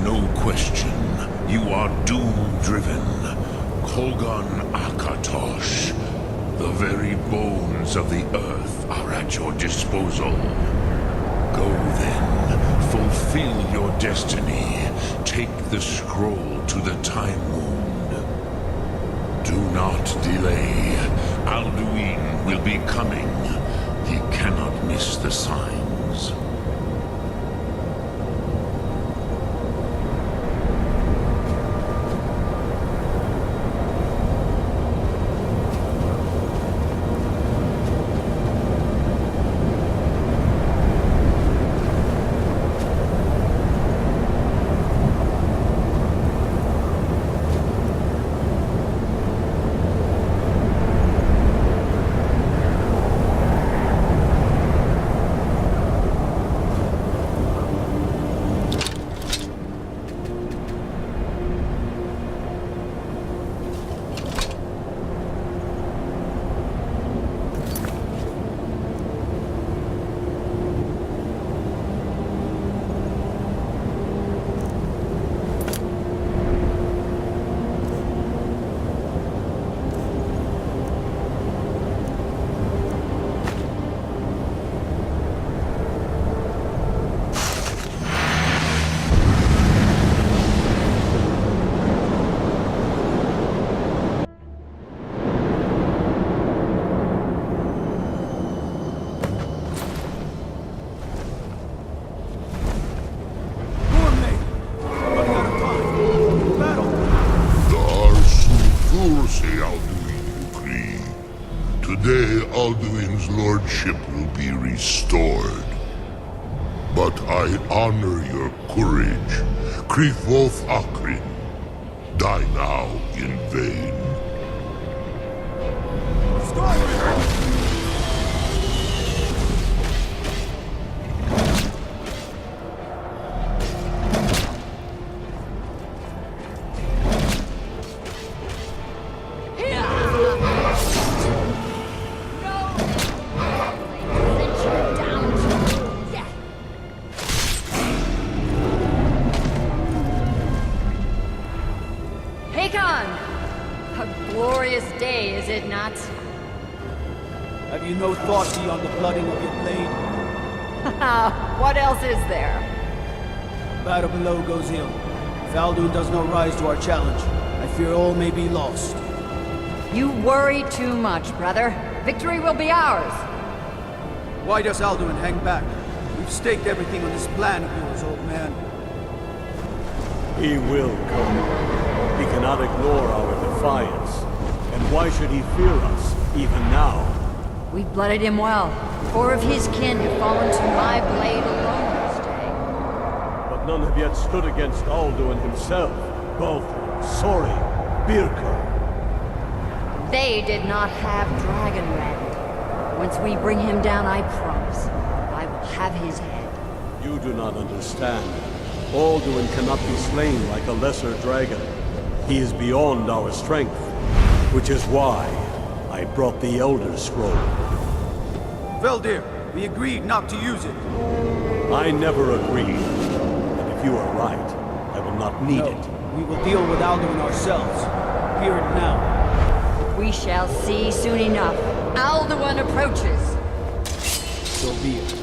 no question. You are doom-driven. Kogan Akatosh. The very bones of the earth are at your disposal. Go then, fulfill your destiny. Take the scroll to the Time Wound. Do not delay. Alduin will be coming. He cannot miss the signs. Today, Alduin's lordship will be restored. But I honor your courage. Krifwolf Akrin. Die now in vain. A glorious day, is it not? Have you no thought beyond the blooding of your blade? What else is there? Battle below goes ill. If Alduin does not rise to our challenge, I fear all may be lost. You worry too much, brother. Victory will be ours. Why does Alduin hang back? We've staked everything on this plan of yours, old man. He will come. He cannot ignore our defiance. And why should he fear us, even now? We blooded him well. 4 of his kin have fallen to my blade alone this day. But none have yet stood against Alduin himself. Both Sori, Birka. They did not have Dragonrend. Once we bring him down, I promise, I will have his head. You do not understand. Alduin cannot be slain like a lesser dragon. He is beyond our strength, which is why I brought the Elder Scroll. Veldir, we agreed not to use it. I never agreed. And if you are right, I will not need it. We will deal with Alduin ourselves. Hear it now. We shall see soon enough. Alduin approaches. So be it.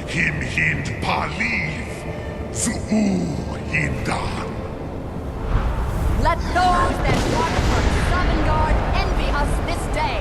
Him hind paliv, zuu hindan. Let those that watch for Sovngarde envy us this day.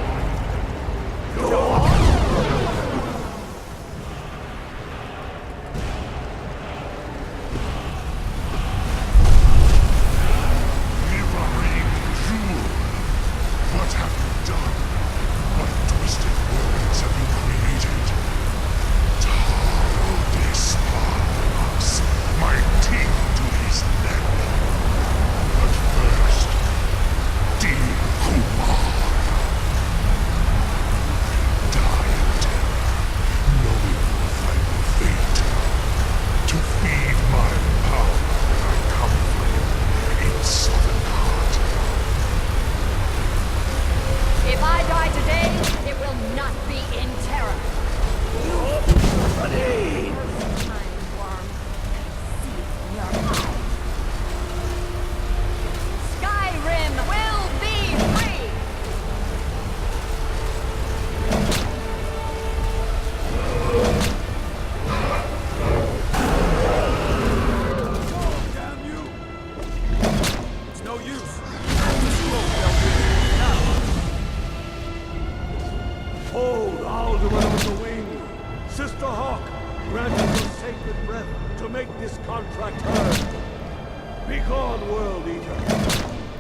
make this contract heard. Begone, World Eater.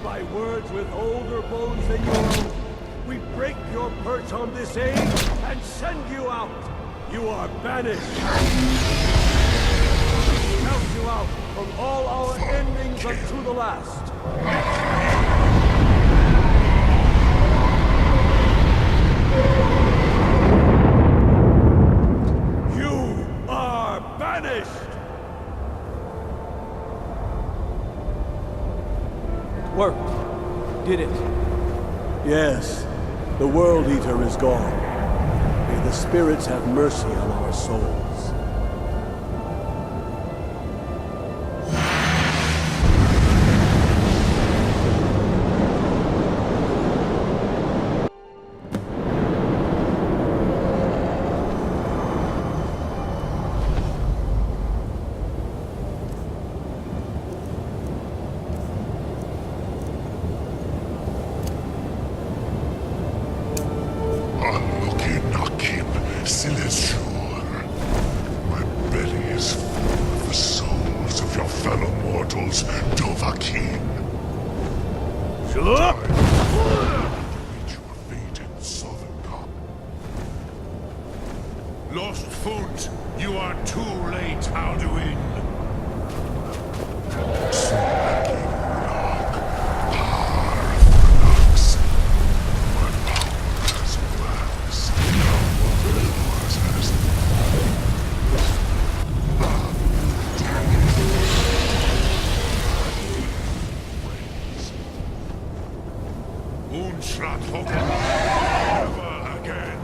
By words with older bones than your own, we break your perch on this age and send you out. You are banished. Count you out from all our endings unto the last. You are banished. Worked. Did it. Yes, the World Eater is gone. May the spirits have mercy on our souls. My belly is full of the souls of your fellow mortals, Dovahkiin. Sure. Meet your fate in Southern Cup. Lost Foot, you are too late, Alduin. Unshrat Hogan, never again.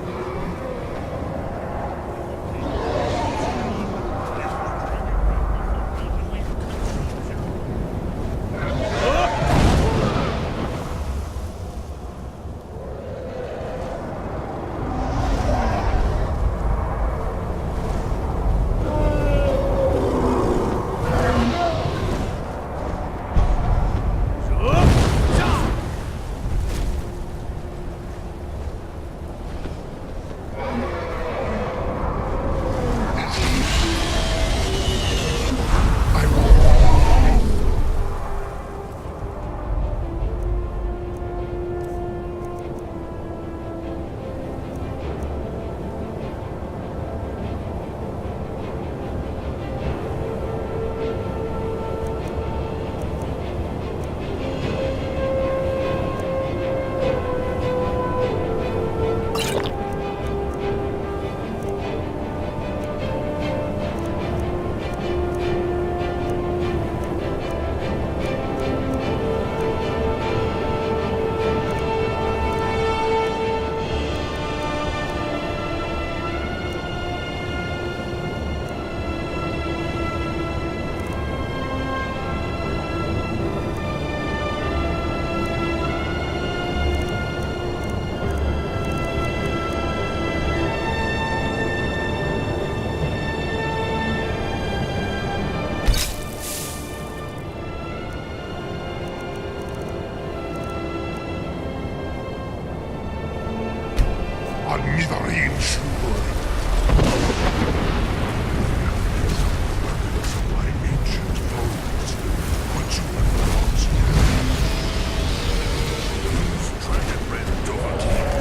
Nidarin Shur. Weapons of my ancient foes, but you are not yet. Use Dragon Red Dovahkiin.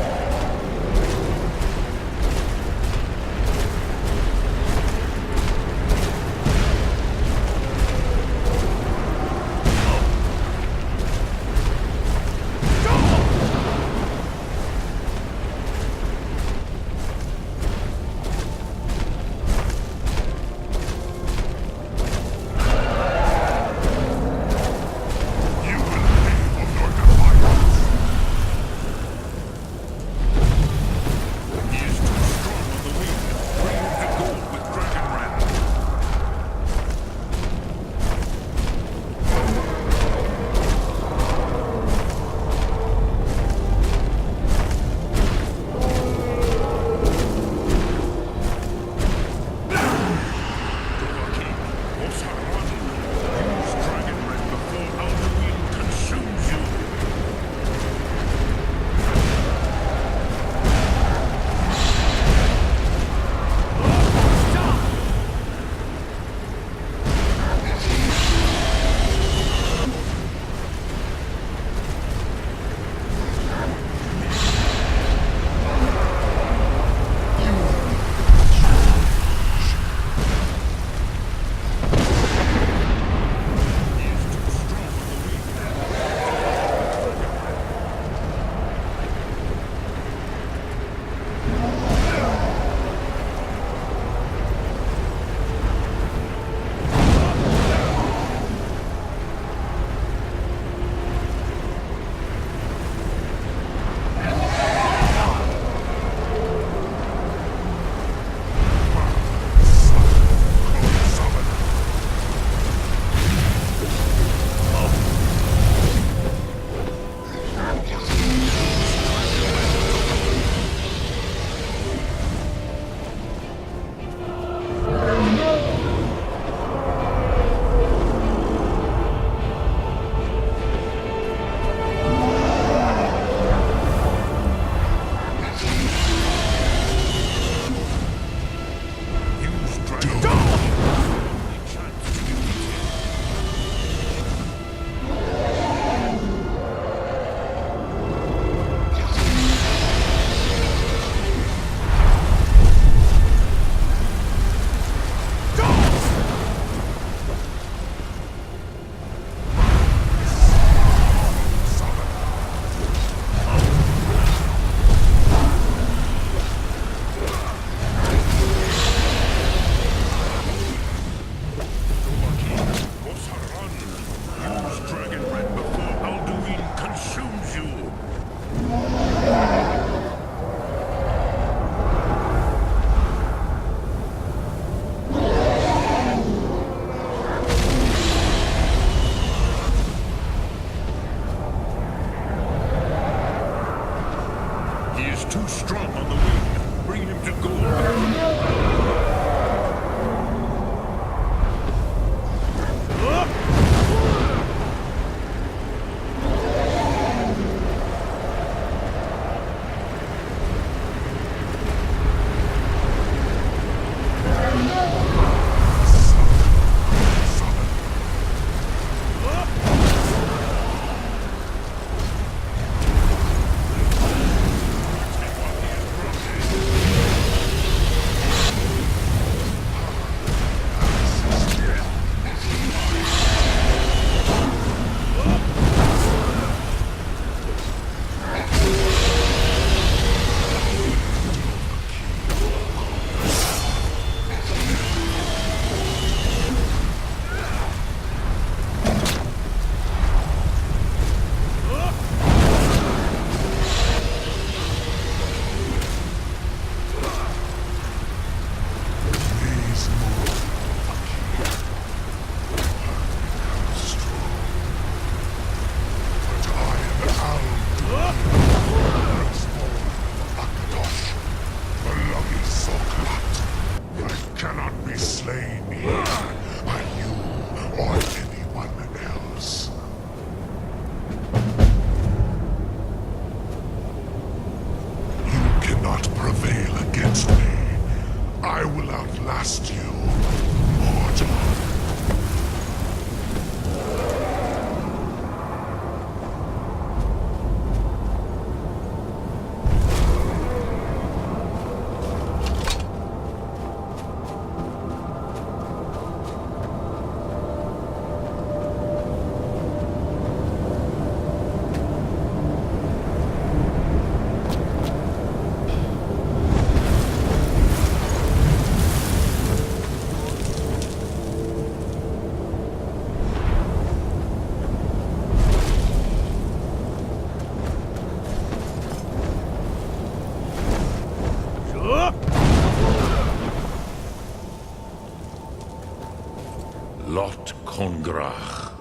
Kongrach.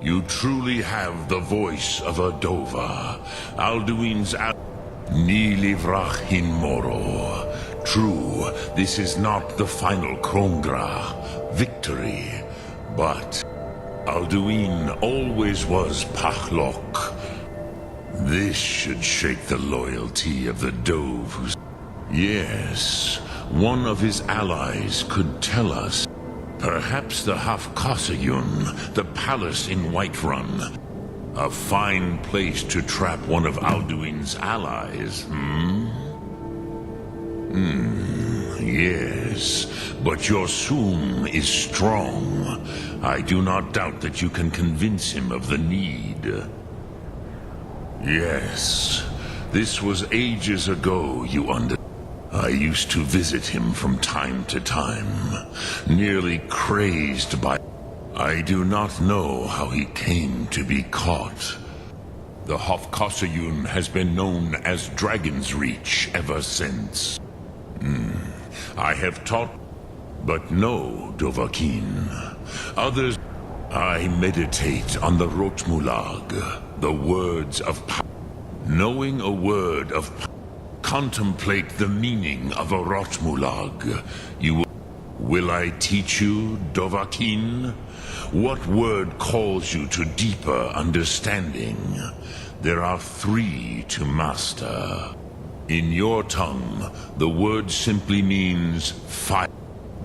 You truly have the voice of a Dova. Alduin's Ni livrach hin moro. True, this is not the final Kongrach victory, but Alduin always was Pachlok. This should shake the loyalty of the Dove who's... Yes, one of his allies could tell us. Perhaps the Hafkosayun, the palace in Whiterun. A fine place to trap one of Alduin's allies, yes, but your Sum is strong. I do not doubt that you can convince him of the need. Yes, this was ages ago, you I used to visit him from time to time, nearly crazed by... I do not know how he came to be caught. The Hofkosayun has been known as Dragon's Reach ever since. I have taught, but no, Dovahkiin. Others... I meditate on the Rotmulag, the words of power. Knowing a word of power. Contemplate the meaning of a Rotmulag. Will I teach you, Dovahkiin? What word calls you to deeper understanding? There are 3 to master. In your tongue, the word simply means fire.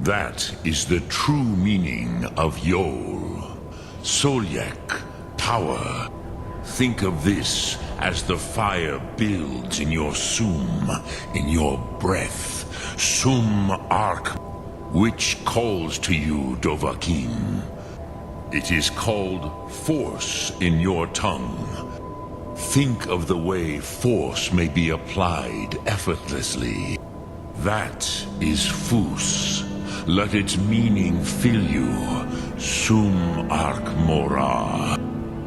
That is the true meaning of Yol. Solyek, power. Think of this as the fire builds in your Sum, in your breath. Sum Ark, which calls to you, Dovahkiin. It is called force in your tongue. Think of the way force may be applied effortlessly. That is Fus. Let its meaning fill you. Sum Ark Mora.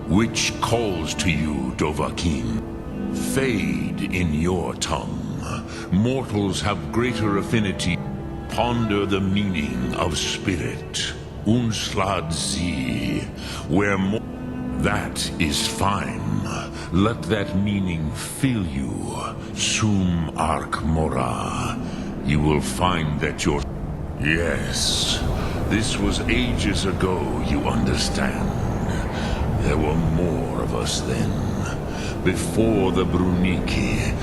Which calls to you, Dovahkiin. Fade in your tongue. Mortals have greater affinity. Ponder the meaning of spirit. Unslad Zi. Where more... That is fine. Let that meaning fill you. Sum Ark Mora. You will find that your... Yes. This was ages ago, you understand. There were more of us then, before the Bruniki.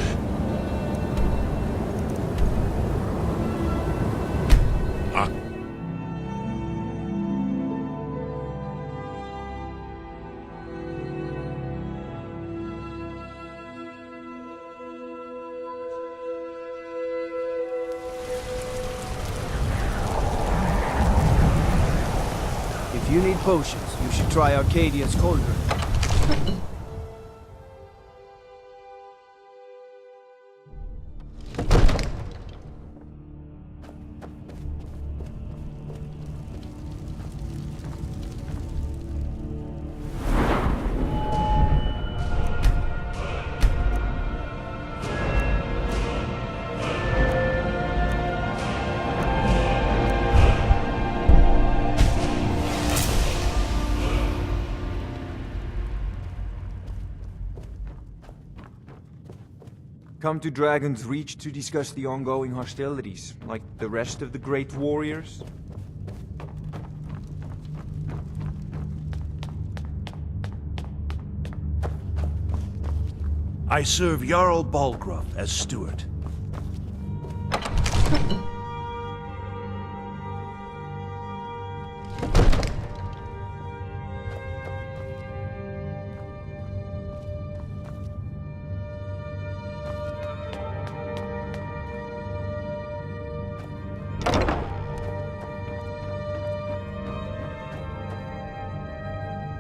If you need potions, you should try Arcadia's cauldron. Come to Dragon's Reach to discuss the ongoing hostilities, like the rest of the great warriors? I serve Jarl Balgruuf as steward.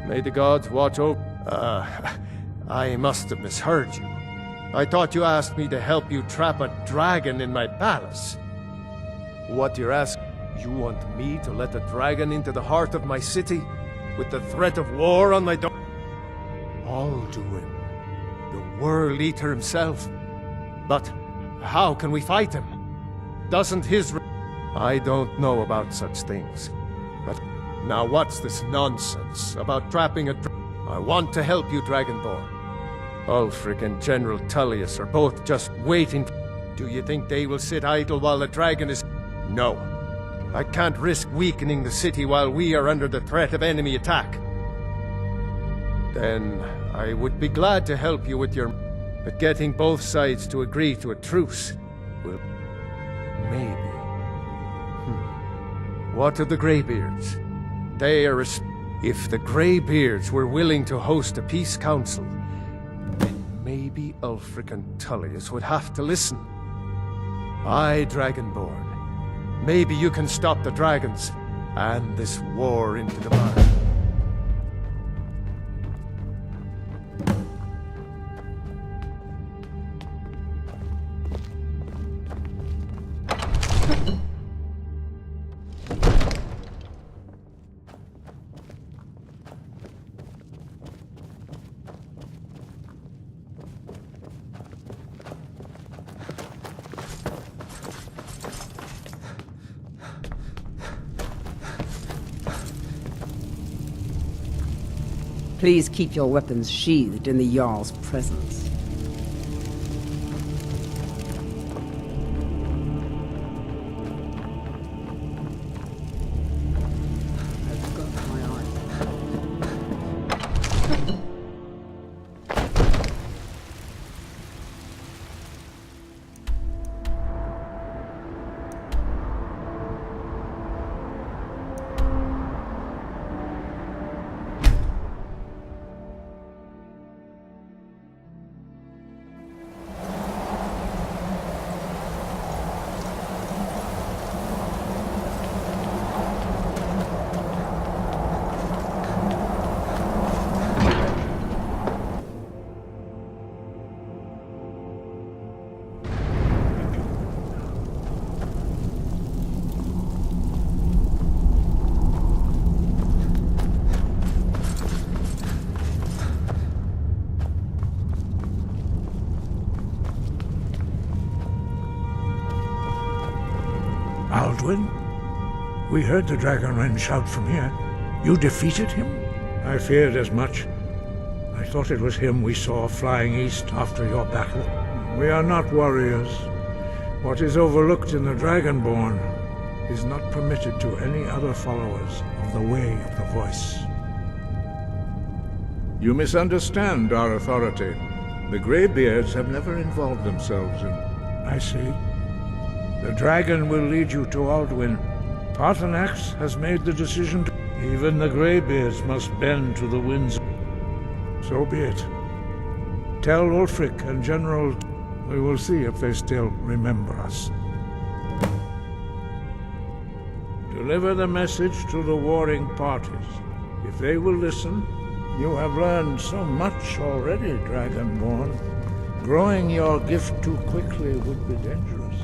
May the gods watch over... I must have misheard you. I thought you asked me to help you trap a dragon in my palace. What you're asking, you want me to let a dragon into the heart of my city, with the threat of war on my door? Alduin, the World Eater himself. But how can we fight him? Doesn't his... I don't know about such things, but Now what's this nonsense about trapping a I want to help you, Dragonborn. Ulfric and General Tullius are both just waiting. Do you think they will sit idle while the dragon is... No. I can't risk weakening the city while we are under the threat of enemy attack. Then I would be glad to help you with your... But getting both sides to agree to a truce will... Maybe. What of the Greybeards? They are... If the Greybeards were willing to host a peace council, then maybe Ulfric and Tullius would have to listen. Aye, Dragonborn. Maybe you can stop the dragons and this war into the mine. Please keep your weapons sheathed in the Jarl's presence. I've got my eye. Alduin? We heard the Dragonren shout from here. You defeated him? I feared as much. I thought it was him we saw flying east after your battle. We are not warriors. What is overlooked in the Dragonborn is not permitted to any other followers of the Way of the Voice. You misunderstand our authority. The Greybeards have never involved themselves in... I see. The dragon will lead you to Alduin. Paarthurnax has made the decision to... Even the Greybeards must bend to the winds. So be it. Tell Ulfric and General... We will see if they still remember us. Deliver the message to the warring parties. If they will listen, you have learned so much already, Dragonborn. Growing your gift too quickly would be dangerous.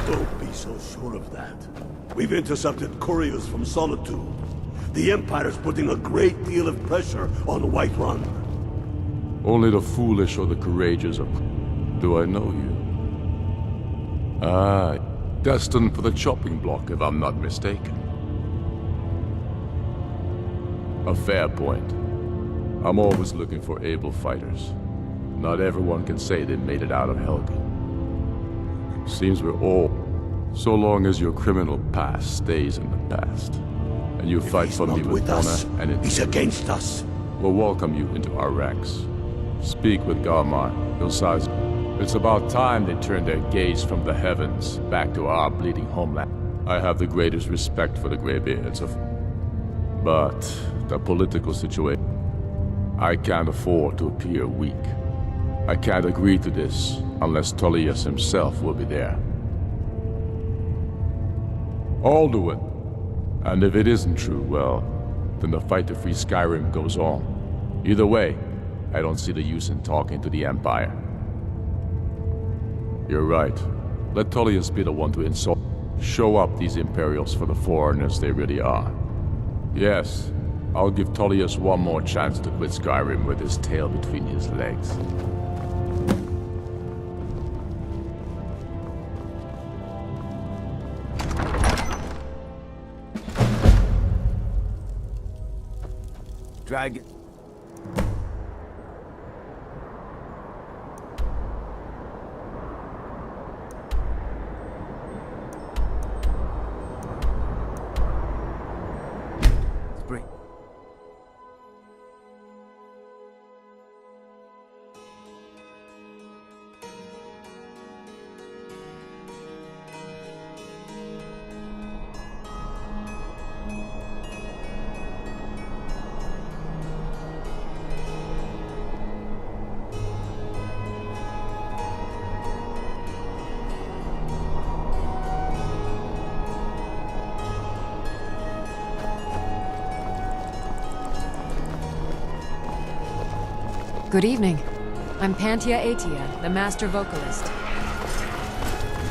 Don't be so sure of that. We've intercepted couriers from Solitude. The Empire's putting a great deal of pressure on Whiterun. Only the foolish or the courageous are... Do I know you? Ah, destined for the chopping block, if I'm not mistaken. A fair point. I'm always looking for able fighters. Not everyone can say they made it out of Helgen. Seems we're all... So long as your criminal past stays in the past, and you fight for me with honor and integrity. He's against us. We'll welcome you into our ranks. Speak with Garmar, It's about time they turned their gaze from the heavens back to our bleeding homeland. I have the greatest respect for the Greybeards but the political situation... I can't afford to appear weak. I can't agree to this unless Tullius himself will be there. Alduin. And if it isn't true, well, then the fight to free Skyrim goes on. Either way, I don't see the use in talking to the Empire. You're right. Let Tullius be the one to insult. Show up these Imperials for the foreigners they really are. Yes, I'll give Tullius one more chance to quit Skyrim with his tail between his legs. Dragon. Spring. Good evening. I'm Pantia Atia, the master vocalist.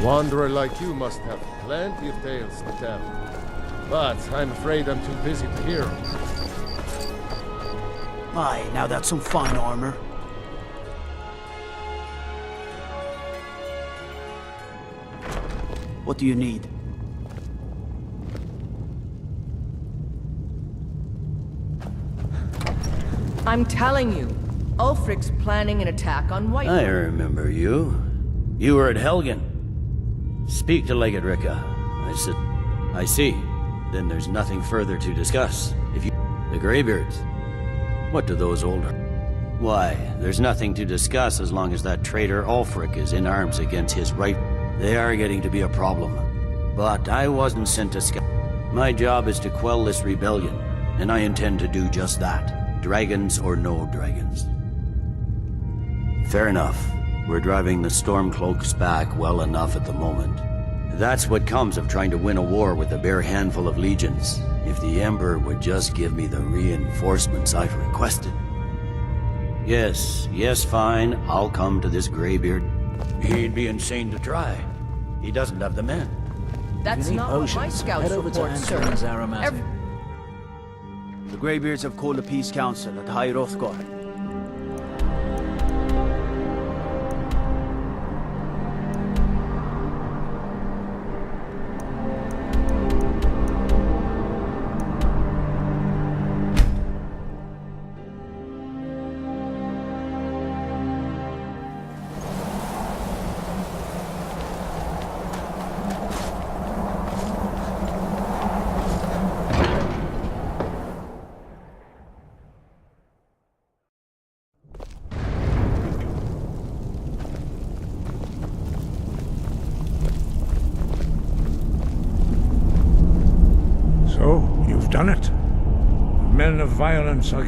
Wanderer like you must have plenty of tales to tell. But I'm afraid I'm too busy to hear them. Aye, now that's some fine armor. What do you need? I'm telling you, Ulfric's planning an attack on White. I remember you. You were at Helgen. Speak to Legate Ricka. I see. Then there's nothing further to discuss. The Greybeards. What do those older? Why, there's nothing to discuss as long as that traitor Ulfric is in arms against his right. They are getting to be a problem. But I wasn't sent to Skyrim. My job is to quell this rebellion, and I intend to do just that. Dragons or no dragons. Fair enough. We're driving the Stormcloaks back well enough at the moment. That's what comes of trying to win a war with a bare handful of legions. If the Emperor would just give me the reinforcements I've requested. Yes, fine. I'll come to this Greybeard. He'd be insane to try. He doesn't have the men. That's not what my scouts report, sir. The Greybeards have called a peace council at High Hrothgar. So, you've done it. The men of violence are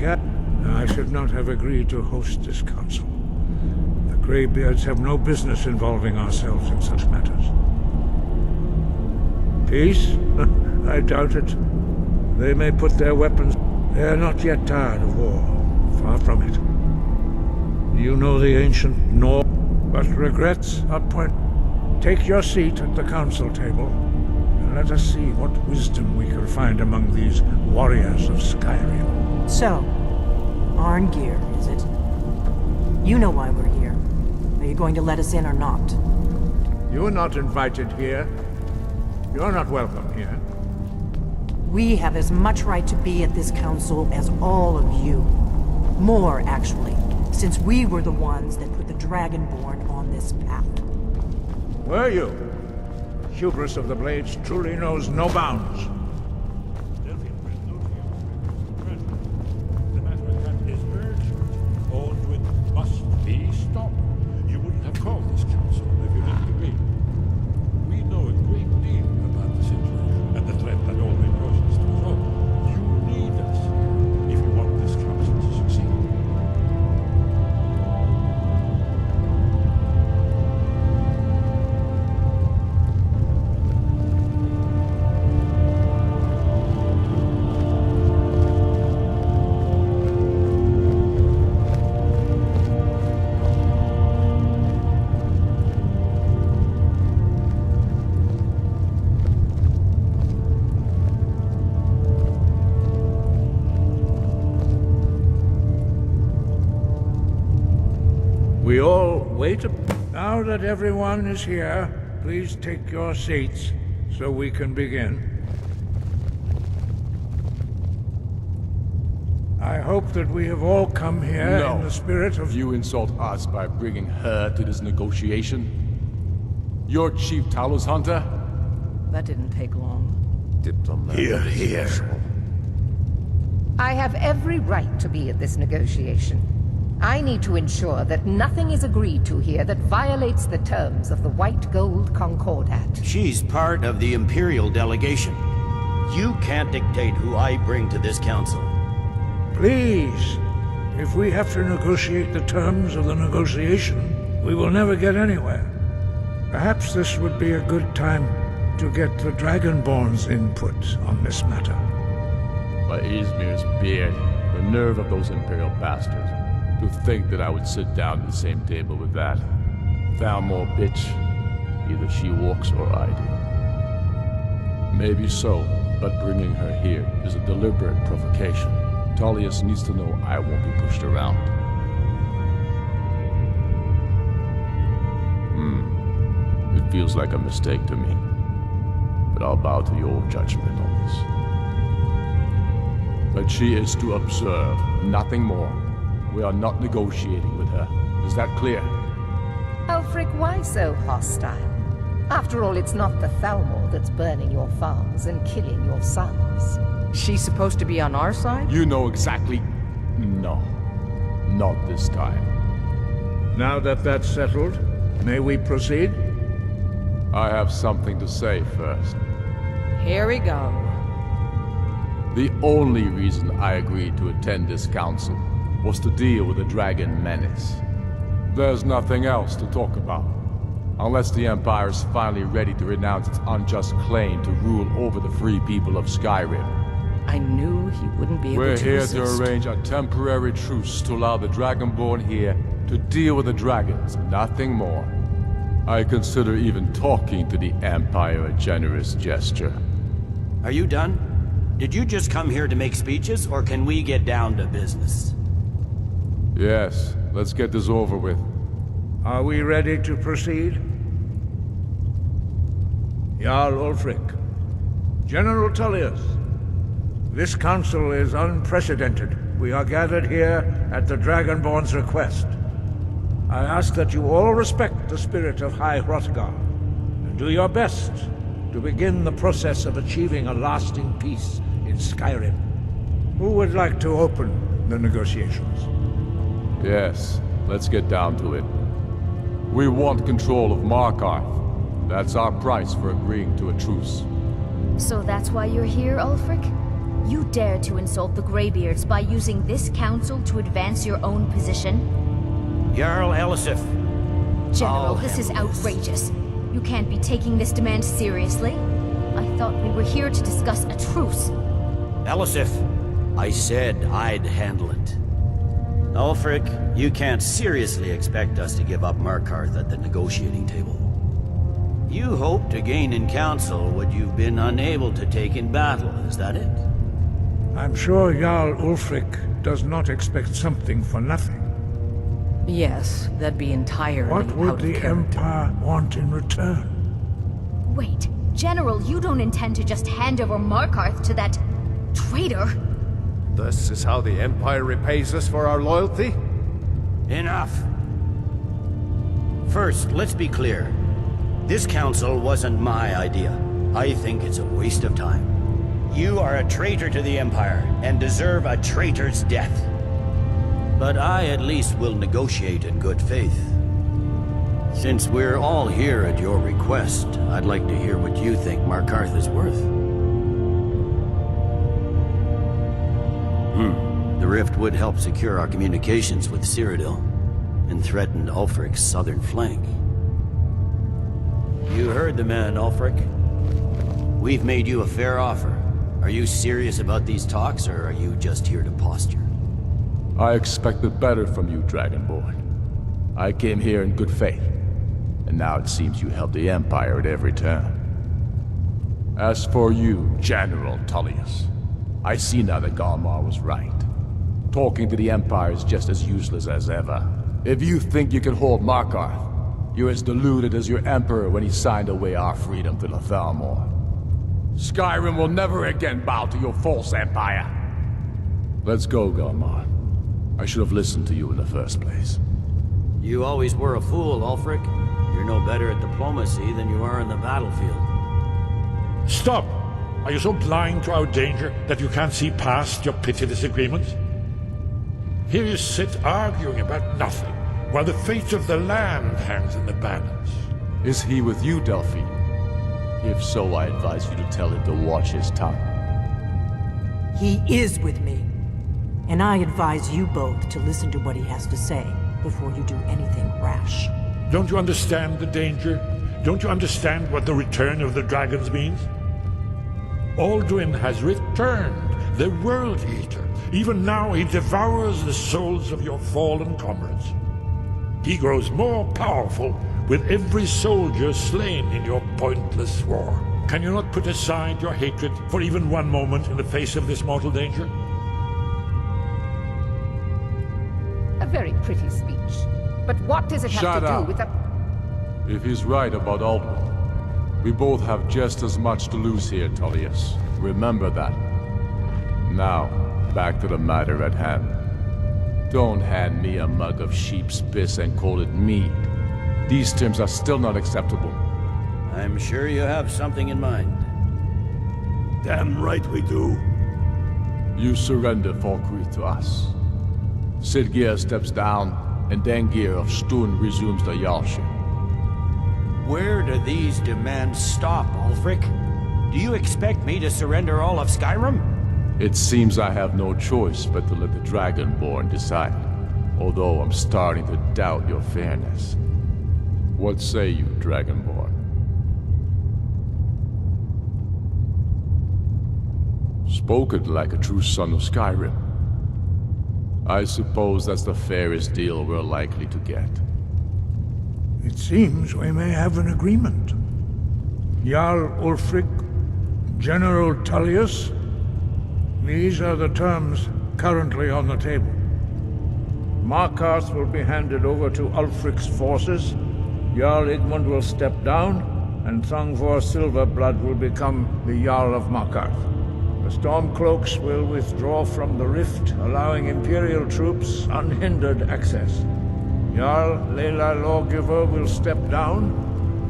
I should not have agreed to host this council. The Greybeards have no business involving ourselves in such matters. Peace? I doubt it. They may put their weapons... They are not yet tired of war. Far from it. You know the ancient Nor... But regrets are point... Take your seat at the council table, and let us see what wisdom we can find among these warriors of Skyrim. So, Arngeir, is it? You know why we're here. Are you going to let us in or not? You're not invited here. You're not welcome here. We have as much right to be at this council as all of you. More, actually, since we were the ones that put the Dragonborn on this path. Were you? Hubris of the Blades truly knows no bounds. The matter at hand is urgent. Alduin must be stopped. You wouldn't have called this council if you didn't agree. We know a great deal about the situation. We all wait. Now that everyone is here, please take your seats so we can begin. I hope that we have all come here in the spirit of... You insult us by bringing her to this negotiation? You're Chief Talos Hunter? That didn't take long. Here, here. I have every right to be at this negotiation. I need to ensure that nothing is agreed to here that violates the terms of the White Gold Concordat. She's part of the Imperial delegation. You can't dictate who I bring to this council. Please, if we have to negotiate the terms of the negotiation, we will never get anywhere. Perhaps this would be a good time to get the Dragonborn's input on this matter. By Izmir's beard, the nerve of those Imperial bastards. To think that I would sit down at the same table with that. Thalmor bitch. Either she walks or I do. Maybe so, but bringing her here is a deliberate provocation. Tullius needs to know I won't be pushed around. It feels like a mistake to me. But I'll bow to your judgment on this. But she is to observe, nothing more. We are not negotiating with her. Is that clear? Ulfric, why so hostile? After all, it's not the Thalmor that's burning your farms and killing your sons. She's supposed to be on our side? You know exactly... No. Not this time. Now that that's settled, may we proceed? I have something to say first. Here we go. The only reason I agreed to attend this council was to deal with the dragon menace. There's nothing else to talk about. Unless the Empire is finally ready to renounce its unjust claim to rule over the free people of Skyrim. I knew he wouldn't be able We're to here resist. to arrange a temporary truce to allow the Dragonborn here to deal with the dragons, nothing more. I consider even talking to the Empire a generous gesture. Are you done? Did you just come here to make speeches, or can we get down to business? Yes, let's get this over with. Are we ready to proceed? Jarl Ulfric, General Tullius, this council is unprecedented. We are gathered here at the Dragonborn's request. I ask that you all respect the spirit of High Hrothgar, and do your best to begin the process of achieving a lasting peace in Skyrim. Who would like to open the negotiations? Yes, let's get down to it. We want control of Markarth. That's our price for agreeing to a truce. So that's why you're here, Ulfric? You dare to insult the Greybeards by using this council to advance your own position? Jarl Elisif. General, this is outrageous. You can't be taking this demand seriously. I thought we were here to discuss a truce. Elisif, I said I'd handle it. Ulfric, you can't seriously expect us to give up Markarth at the negotiating table. You hope to gain in council what you've been unable to take in battle, is that it? I'm sure Jarl Ulfric does not expect something for nothing. Yes, that'd be entirely What would out of the character. Empire want in return? Wait, General, you don't intend to just hand over Markarth to that traitor? This is how the Empire repays us for our loyalty? Enough. First, let's be clear. This council wasn't my idea. I think it's a waste of time. You are a traitor to the Empire, and deserve a traitor's death. But I at least will negotiate in good faith. Since we're all here at your request, I'd like to hear what you think Markarth is worth. The rift would help secure our communications with Cyrodiil, and threatened Ulfric's southern flank. You heard the man, Ulfric. We've made you a fair offer. Are you serious about these talks, or are you just here to posture? I expected better from you, Dragonborn. I came here in good faith, and now it seems you help the Empire at every turn. As for you, General Tullius, I see now that Galmar was right. Talking to the Empire is just as useless as ever. If you think you can hold Markarth, you're as deluded as your Emperor when he signed away our freedom to the Thalmor. Skyrim will never again bow to your false empire. Let's go, Galmar. I should have listened to you in the first place. You always were a fool, Ulfric. You're no better at diplomacy than you are in the battlefield. Stop! Are you so blind to our danger that you can't see past your petty disagreements? Here you sit arguing about nothing, while the fate of the land hangs in the balance. Is he with you, Delphine? If so, I advise you to tell him to watch his tongue. He is with me. And I advise you both to listen to what he has to say before you do anything rash. Don't you understand the danger? Don't you understand what the return of the dragons means? Alduin has returned, the World Eater. Even now he devours the souls of your fallen comrades. He grows more powerful with every soldier slain in your pointless war. Can you not put aside your hatred for even one moment in the face of this mortal danger? A very pretty speech. But what does it have to do with a... If he's right about Alduin, we both have just as much to lose here, Tullius. Remember that. Now, back to the matter at hand. Don't hand me a mug of sheep's piss and call it mead. These terms are still not acceptable. I'm sure you have something in mind. Damn right we do. You surrender Falkreath to us. Sidgeir steps down, and Dengir of Stun resumes the Jarlship. Where do these demands stop, Ulfric? Do you expect me to surrender all of Skyrim? It seems I have no choice but to let the Dragonborn decide. Although I'm starting to doubt your fairness. What say you, Dragonborn? Spoken like a true son of Skyrim. I suppose that's the fairest deal we're likely to get. It seems we may have an agreement. Jarl Ulfric, General Tullius, these are the terms currently on the table. Markarth will be handed over to Ulfric's forces, Jarl Igmund will step down, and Thongvor Silverblood will become the Jarl of Markarth. The Stormcloaks will withdraw from the rift, allowing Imperial troops unhindered access. Jarl Leila Lawgiver will step down,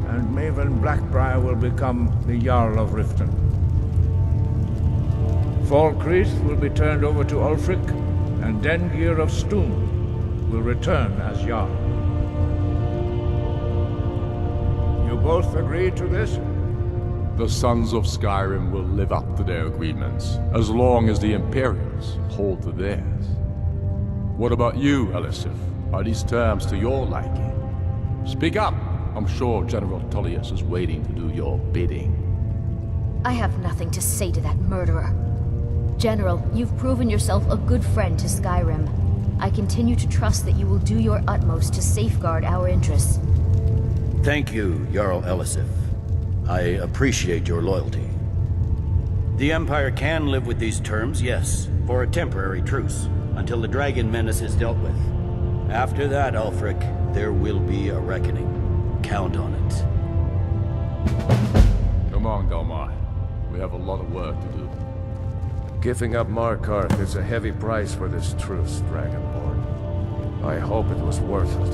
and Maven Blackbriar will become the Jarl of Riften. Falkreath will be turned over to Ulfric, and Dengir of Stun will return as Jarl. You both agree to this? The Sons of Skyrim will live up to their agreements, as long as the Imperials hold to theirs. What about you, Elisif? Are these terms to your liking? Speak up! I'm sure General Tullius is waiting to do your bidding. I have nothing to say to that murderer. General, you've proven yourself a good friend to Skyrim. I continue to trust that you will do your utmost to safeguard our interests. Thank you, Jarl Elisif. I appreciate your loyalty. The Empire can live with these terms, yes, for a temporary truce, until the dragon menace is dealt with. After that, Ulfric, there will be a reckoning. Count on it. Come on, Galmar. We have a lot of work to do. Giving up Markarth is a heavy price for this truce, Dragonborn. I hope it was worth it.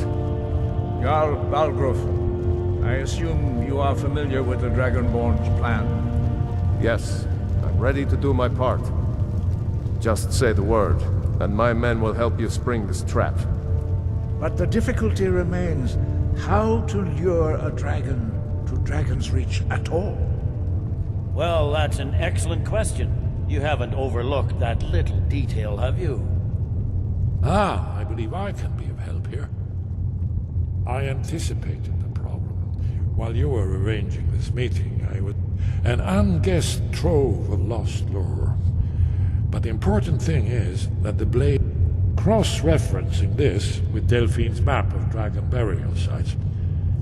Jarl Balgruuf, I assume you are familiar with the Dragonborn's plan. Yes, I'm ready to do my part. Just say the word, and my men will help you spring this trap. But the difficulty remains how to lure a dragon to Dragon's Reach at all. Well, that's an excellent question. You haven't overlooked that little detail, have you? I believe I can be of help here. I anticipated the problem. While you were arranging this meeting, I would... an unguessed trove of lost lore. But the important thing is that the blade... cross-referencing this with Delphine's map of dragon burial sites,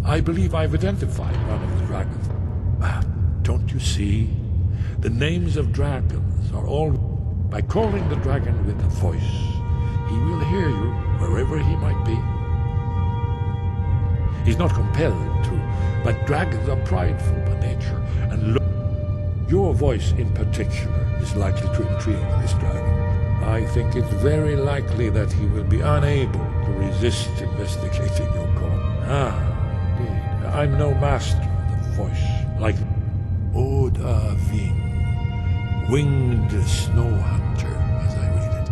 I believe I've identified one of the dragons. Don't you see? The names of dragons are all... By calling the dragon with a voice, he will hear you wherever he might be. He's not compelled to, but dragons are prideful by nature, and your voice in particular is likely to intrigue this dragon. I think it's very likely that he will be unable to resist investigating your call. Ah, indeed. I'm no master of the voice, like Oda Ving, winged snow hunter, as I read it.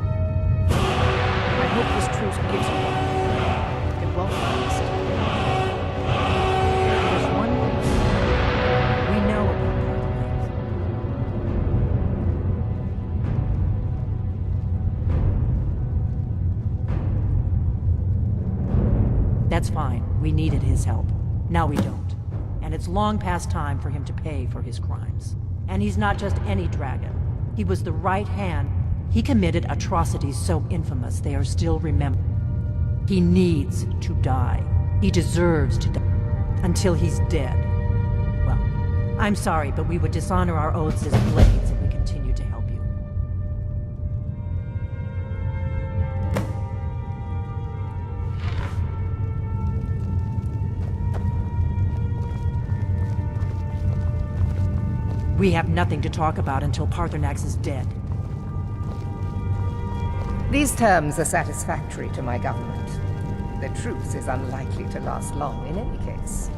I hope this truce gives you one. It won't last. There's one thing we know about Parthenos. That's fine. We needed his help. Now we don't. And it's long past time for him to pay for his crimes. And he's not just any dragon. He was the right hand. He committed atrocities so infamous they are still remembered. He needs to die. He deserves to die. Until he's dead. Well, I'm sorry, but we would dishonor our oaths as blades if we continue to help you. We have nothing to talk about until Parthenax is dead. These terms are satisfactory to my government. The truce is unlikely to last long in any case.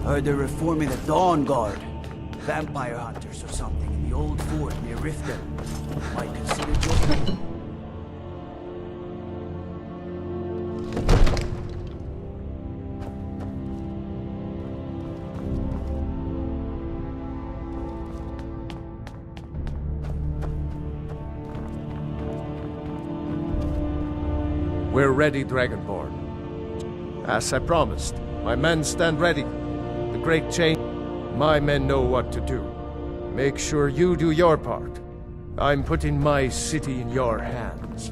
Heard they're reforming the Dawn Guard. Vampire hunters or something in the old fort near Riften. Might consider joining. We're ready, Dragonborn. As I promised, my men stand ready. The great change. My men know what to do. Make sure you do your part. I'm putting my city in your hands.